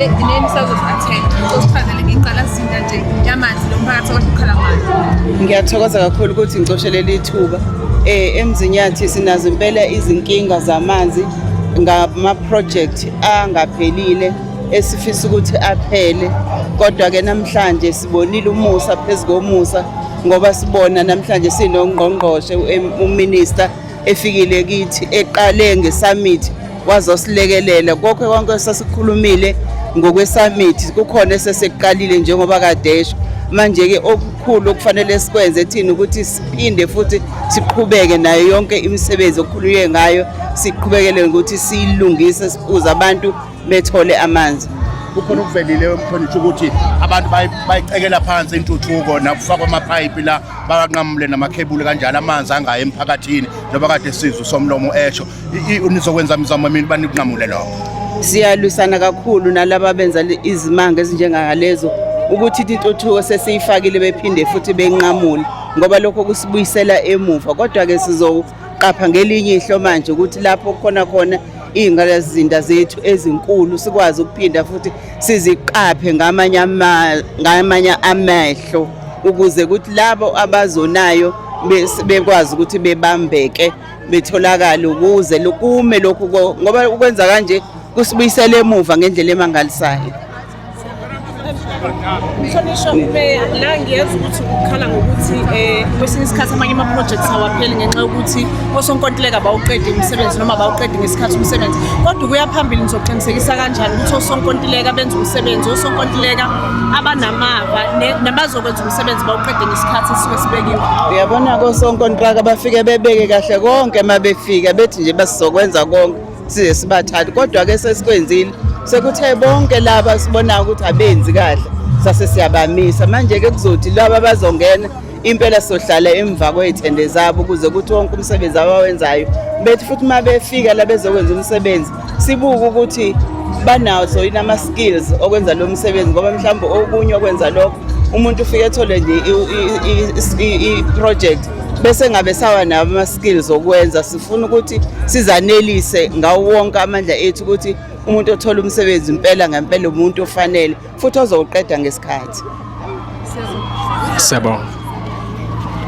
Nini sazozi-attend usichazele ngengqalasizinda nje yamanzi lo mphakathi wakhala ngayo. Ngiyathokoza kakhulu ukuthi ngicoshelele ithuba. Emzinyathi sinazo impela izinkinga zamanzi ngama-project angaphelile esifisa ukuthi aphele. Kodwa ke namhlanje sibonile umusa phezu komusa ngoba sibona namhlanje sinongqongqoshe uminister efikile kithi eqale ngesummit wazosilekelela konke sasikhulumile ngokwesummit kukhona esesekuqalile njengoba kadesho manje ke okukhulu okufanele sikwenze thina ukuthi siphinde futhi siqhubeke nayo yonke imisebenzi okukhulunywe ngayo siqhubekele ukuthi siyilungise ukuze abantu bethole amanzi. Kukhona ukuvelile umkhonisho ukuthi abantu bayicekela phansi intuthuko nakufakwa amapipe la bakanqamule namakhebule kanjalo amanzi angayi emphakathini njengoba kade sizwe somlomo esho nizokwenza imizamo mina banikunqamule lokho. Siyalwisana kakhulu nalabo benza izimanga ezinjengalezo ukuthi intuthuko sesiyifakile bephinde futhi benqamule ngoba lokho kusibuyisela emuva. Kodwa ke sizoqapha ngelinye ihlo manje ukuthi lapho khona ingqalasizinda zethu ezinkulu sikwazi ukuphinda futhi siziqaphe ngamanye amehlo ukuze ukuthi labo abazonayo bekwazi ukuthi bebambeke betholakala ukuze kume lokhu ngoba ukwenza kanje kusibuyisela emuva ngendlela emangalisayo. Mhlonishwa la ngiyeza ukuthi ukukhala ngokuthi kwesinye isikhathi amanye ama-projects awapheli ngenxa yokuthi osonkontileka bawuqede imisebenzi noma bawuqede ngesikhathi umsebenzi. Kodwa ukuya phambili nizoqinisekisa kanjani ukuthi osonkontileka benza umsebenzi, osonkontileka abanamava nabazokwenza umsebenzi bawuqede ngesikhathi esisuke sibekiwe? Uyabona kosonkontileka bafike bebeke kahle konke mabefika bethi nje basizokwenza konke size sibathathe. Kodwa ke sesikwenzile sekuthe bonke laba sibona ukuthi abenzi kahle sase siyabamisa manje ke kuzothi laba bazongena impela sohlala emva kwezithende zabo ukuze ukuthi wonke umsebenzi abawenzayo bethi futhi mabefika la bezokwenza umsebenzi sibuka ukuthi banazo inama skills okwenza lo msebenzi ngoba mhlawumbe okunye okwenza lokho umuntu ufike ethole nje i-project bese ngabe sawa nawo ama skills okwenza. Sifuna ukuthi sizanelise ngawo wonke amandla ethu ukuthi umuntu othola umsebenzi impela ngempela umuntu ofanele futhi ozowuqeda ngesikhathi. Siyabonga.